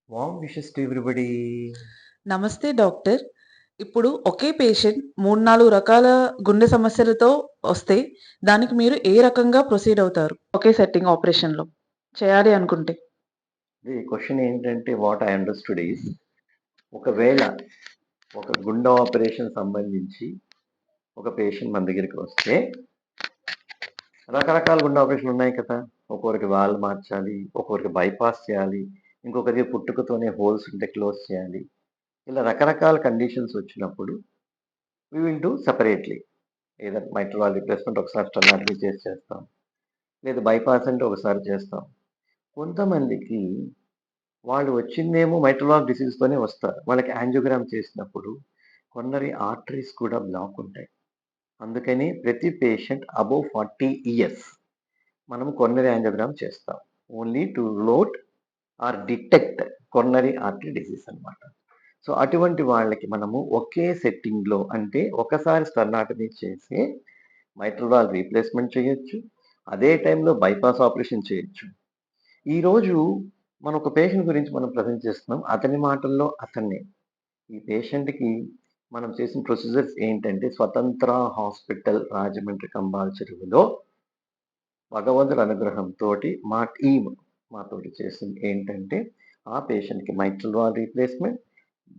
Warm wishes to everybody. నమస్తే doctor. ఇప్పుడు ఒకే patient 3, 4 రకాల గుండె సమస్యలతో వస్తే, దానికి మీరు ఏ రకంగా ప్రొసీడ్ అవుతారు? ఒకే సెట్టింగ్ ఆపరేషన్‌లో చేయాలి అనుకుంటే. The question ఏంటంటే వాట్ ఐ అండర్‌స్టూడ్ ఈస్ ఒకవేళ ఒక గుండె ఆపరేషన్ సంబంధించి ఒక పేషెంట్ మన దగ్గరికి వస్తే రకరకాల గుండె ఆపరేషన్లు ఉన్నాయి కదా! ఒక్కొక్కరికి వాల్వ్ మార్చాలి, ఒక్కొక్కరికి బైపాస్ చేయాలి, ఇంకొకరికి పుట్టుకతోనే హోల్స్ ఉంటే క్లోజ్ చేయాలి. ఇలా రకరకాల కండిషన్స్ వచ్చినప్పుడు we will do separately. Either mitral valve replacement ఒకసారి స్టెనోటమీ చేసి చేస్తాం. లేదా బైపాస్ అంటే ఒకసారి చేస్తాం. కొంతమందికి వాళ్ళు వచ్చిందేమో mitral valve డిసీజ్‌తోనే వస్తారు. వాళ్ళకి యాంజియోగ్రామ్ చేసినప్పుడు కొన్నరి ఆర్టరీస్ కూడా బ్లాక్ ఉంటాయి. అందుకని ప్రతి పేషెంట్ అబోవ్ 40 ఇయర్స్ మనం కొన్నరి యాంజియోగ్రామ్ చేస్తాం. Only to load or detect coronary artery disease అన్నమాట. సో, అటువంటి వాళ్ళకి మనము ఒకే సెట్టింగ్‌లో అంటే ఒకసారి స్టెనోటమీ చేసి mitral valve రీప్లేస్‌మెంట్ చేయొచ్చు. అదే టైంలో బైపాస్ ఆపరేషన్ చేయొచ్చు. ఈరోజు మనం ఒక పేషెంట్ గురించి మనం ప్రెజెంట్ చేస్తున్నాం. అతని మాటల్లో అతన్నే. ఈ పేషెంట్‌కి మనం చేసిన ప్రొసీజర్స్ ఏంటంటే, స్వతంత్ర హాస్పిటల్ రాజమండ్రి కంబాల చెరువులో భగవంతుడి అనుగ్రహంతోటి మా టీమ్ మాతోటి చేసింది ఏంటంటే, ఆ పేషెంట్‌కి mitral valve replacement,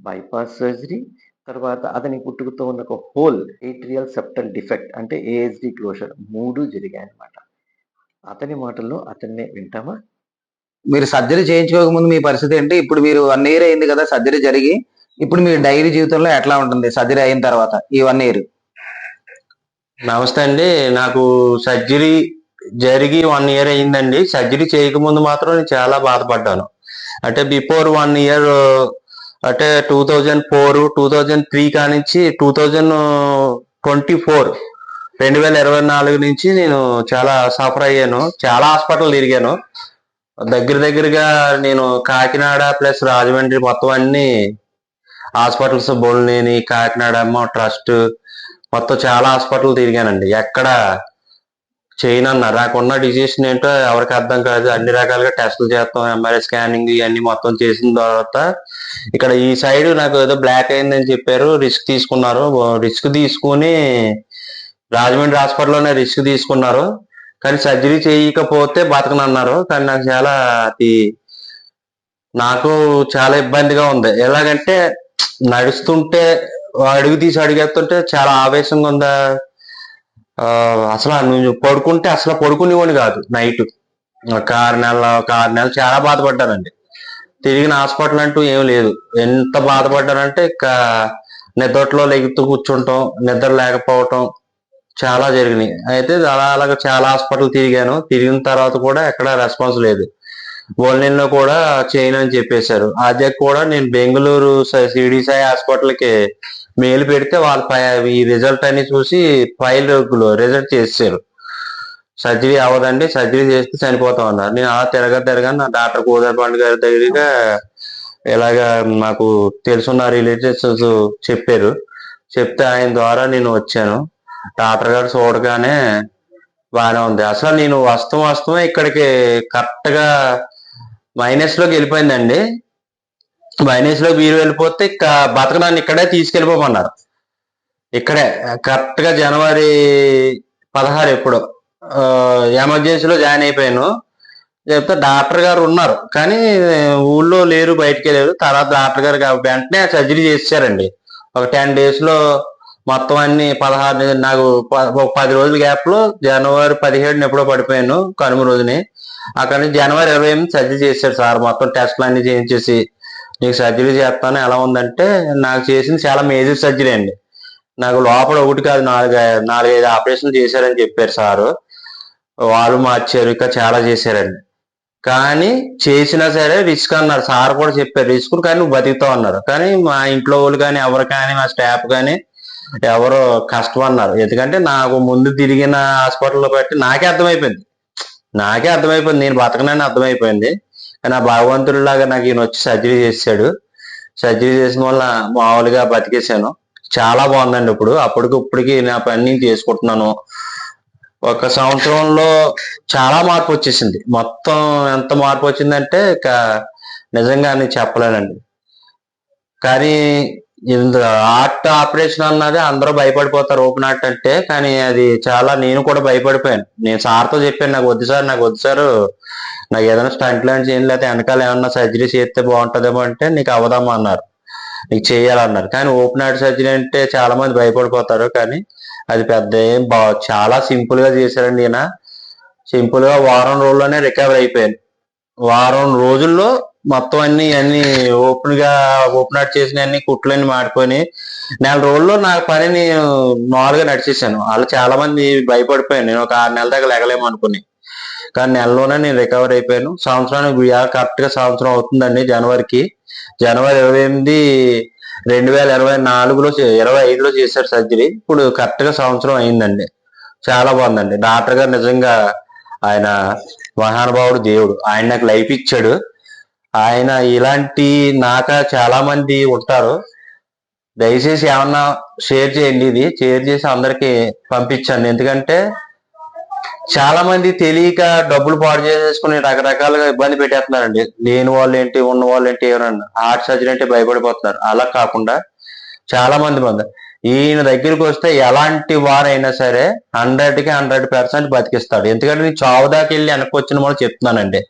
bypass surgery, తర్వాత అతనికి పుట్టుకతో ఉన్న ఒక హోల్ ఏట్రియల్ సెప్టల్ డిఫెక్ట్ అంటే ఏఎస్‌డి క్లోజర్ 3 జరిగాయన్నమాట. అతని మాటల్లో అతన్నే వింటామా? మీరు సర్జరీ చేయించుకోకముందు మీ పరిస్థితి ఏంటి? ఇప్పుడు మీరు 1 ఇయర్ అయింది కదా సర్జరీ జరిగి. ఇప్పుడు మీ డైలీ జీవితంలో ఎట్లా ఉంటుంది సర్జరీ అయిన తర్వాత ఈ 1 ఇయర్? నమస్తే అండి. నాకు సర్జరీ జరిగి 1 ఇయర్ అయిందండి. సర్జరీ చేయకముందు మాత్రం నేను చాలా బాధపడ్డాను. అంటే బిఫోర్ 1 ఇయర్ అంటే 2004, 2003 కానించి 2024 2024 నుంచి నేను చాలా సఫర్ అయ్యాను. చాలా హాస్పిటల్ తిరిగాను. దగ్గరగా నేను కాకినాడ ప్లస్ రాజమండ్రి మొత్తం అన్ని హాస్పిటల్స్ బొల్నేని, కాకినాడ ట్రస్ట్ మొత్తం చాలా హాస్పిటల్ తిరిగానండి. ఎక్కడ చేయనన్నారు. నాకున్న డిసిషన్ ఏంటో ఎవరికి అర్థం కాదు. అన్ని రకాలుగా టెస్టులు చేస్తాం, ఎంఆర్ఐ స్కానింగ్ ఇవన్నీ మొత్తం చేసిన తర్వాత ఇక్కడ ఈ సైడ్ నాకు ఏదో బ్లాక్ అయిందని చెప్పారు. రిస్క్ తీసుకున్నారు. రిస్క్ తీసుకుని రాజమండ్రి హాస్పిటల్లోనే రిస్క్ తీసుకున్నారు. కానీ సర్జరీ చేయకపోతే బతకనన్నారు. కానీ నాకు చాలా ఇబ్బందిగా ఉంది. ఎలాగంటే నడుస్తుంటే అడుగు తీసి అడుగేస్తుంటే చాలా ఆవేశంగా ఉందా. అసలు నువ్వు పడుకుంటే అసలు పడుకునేవాడిని కాదు. నైట్ ఒక 6 నెలలు చాలా బాధపడ్డానండి. తిరిగిన హాస్పిటల్ అంటూ ఏం లేదు. ఎంత బాధపడ్డానంటే నిద్రలో లెగుతూ కూర్చుంటాం, నిద్ర లేకపోవటం చాలా జరిగినాయి. అయితే అలాగా చాలా హాస్పిటల్ తిరిగాను. తిరిగిన తర్వాత కూడా ఎక్కడ రెస్పాన్స్ లేదు. బోల్నేలో కూడా చేయను అని చెప్పేశారు. అదే కూడా నేను బెంగళూరు సిడి సాయి హాస్పిటల్కి మెయిల్ పెడితే వాళ్ళు ఈ రిజల్ట్ అని చూసి ఫైల్ రిజల్ట్ చేశారు. సర్జరీ అవ్వదండి, సర్జరీ చేస్తే చనిపోతాం అన్నారు. నేను అలా తిరగా నా డాక్టర్ కోదండపాండి గారి దగ్గరగా ఇలాగా నాకు తెలుసున్న రిలేటివ్స్ చెప్పారు. చెప్తే ఆయన ద్వారా నేను వచ్చాను. డాక్టర్ గారు చూడగానే బాగానే ఉంది. అసలు నేను వస్తామే ఇక్కడికి కరెక్ట్ గా మైనస్ లోకి వెళ్ళిపోయిందండి. మైనస్ లోకి మీరు వెళ్ళిపోతే ఇక బతకడాన్ని ఇక్కడే తీసుకెళ్ళిపోమన్నారు. ఇక్కడే కరెక్ట్ గా జనవరి 16 ఎప్పుడు ఎమర్జెన్సీలో జాయిన్ అయిపోయాను. చెప్తే డాక్టర్ గారు ఉన్నారు కానీ ఊళ్ళో లేరు, బయటకే లేరు. తర్వాత డాక్టర్ గారు వెంటనే సర్జరీ చేశారండి. ఒక 10 days లో మొత్తం అన్ని 16 నాకు ఒక 10 రోజుల గ్యాప్ లో జనవరి 17 ఎప్పుడో పడిపోయాను కనుమ రోజుని. అక్కడ నుంచి జనవరి 28 సర్జరీ చేశారు సార్. మొత్తం టెస్ట్లు అన్ని చేయించేసి నీకు సర్జరీ చేస్తాను ఎలా ఉందంటే, నాకు చేసింది చాలా మేజర్ సర్జరీ అండి. నాకు లోపల ఒకటి కాదు 4-5 ఆపరేషన్లు చేశారని చెప్పారు సారు. వాళ్ళు మార్చారు, ఇంకా చాలా చేశారండి. కానీ చేసినా సరే రిస్క్ అన్నారు. సార్ కూడా చెప్పారు రిస్క్, కానీ నువ్వు బతుకుతావు అన్నారు. కానీ మా ఇంట్లో వాళ్ళు కానీ ఎవరు కానీ మా స్టాఫ్ కానీ ఎవరో కష్టం అన్నారు. ఎందుకంటే నాకు ముందు తిరిగిన హాస్పిటల్లో బట్టి నాకే అర్థమైపోయింది నేను బతకనని అర్థమైపోయింది. కానీ ఆ భగవంతుడిలాగా నాకు ఈయన వచ్చి సర్జరీ చేశాడు. సర్జరీ చేసిన వల్ల మామూలుగా బతికేశాను. చాలా బాగుందండి. ఇప్పటికి నా పని నేను చేసుకుంటున్నాను. ఒక సంవత్సరంలో చాలా మార్పు వచ్చేసింది. మొత్తం ఎంత మార్పు వచ్చిందంటే ఇక నిజంగా అని చెప్పలేనండి. కానీ హార్ట్ ఆపరేషన్ అన్నది అందరూ భయపడిపోతారు ఓపెన్ హార్ట్ అంటే. కానీ అది చాలా నేను కూడా భయపడిపోయాను. నేను సార్తో చెప్పాను, నాకు వద్దు సార్, నాకు వద్దు సార్, నాకు ఏదైనా స్టంట్ లాంటి చేయండి, లేకపోతే వెనకాల ఏమన్నా సర్జరీ చేస్తే బాగుంటుందేమో అంటే, నీకు అవదమ్మా అన్నారు, నీకు చేయాలన్నారు. కానీ ఓపెన్ హార్ట్ సర్జరీ అంటే చాలా మంది భయపడిపోతారు. కానీ అది పెద్ద ఏం చాలా సింపుల్ గా చేశారండి ఈయన. సింపుల్ గా వారం రోజుల్లోనే రికవర్ అయిపోయాను. వారం రోజుల్లో మొత్తం అన్ని ఓపెన్ హార్ట్ చేసిన అన్ని కుట్లన్నీ మాడిపోయి నెల రోజుల్లో నా పని నేను మామూలుగా నడిచేసాను. వాళ్ళు చాలా మంది భయపడిపోయాను, నేను ఒక 6 నెలల దాకా లెగలేము అనుకుని. కానీ నెలలోనే నేను రికవర్ అయిపోయాను. సంవత్సరానికి కరెక్ట్ గా సంవత్సరం అవుతుందండి. జనవరి 28, 2024లో 25లో చేశారు సర్జరీ. ఇప్పుడు కరెక్ట్ గా సంవత్సరం అయిందండి. చాలా బాగుందండి. డాక్టర్ గారు నిజంగా ఆయన మహానుభావుడు, దేవుడు. ఆయన నాకు లైఫ్ ఇచ్చాడు. ఆయన ఇలాంటి చాలా మంది ఉంటారు. దయచేసి ఏమన్నా షేర్ చేయండి, ఇది షేర్ చేసి అందరికి పంపించండి. ఎందుకంటే చాలా మంది తెలియక డబ్బులు పాడు చేసేసుకుని రకరకాలుగా ఇబ్బంది పెట్టేస్తున్నారండి. లేని వాళ్ళు ఏంటి, ఉన్న వాళ్ళు ఏంటి, ఎవరన్నా హార్ట్ సర్జరీ అంటే భయపడిపోతున్నారు. అలా కాకుండా చాలా మంది ఈయన దగ్గరికి వస్తే ఎలాంటి వారైనా సరే 100కి 100% బతికిస్తాడు. ఎందుకంటే నేను చావు దాకా వెళ్ళి వెనక్కి వచ్చిన వాళ్ళు చెప్తున్నానండి.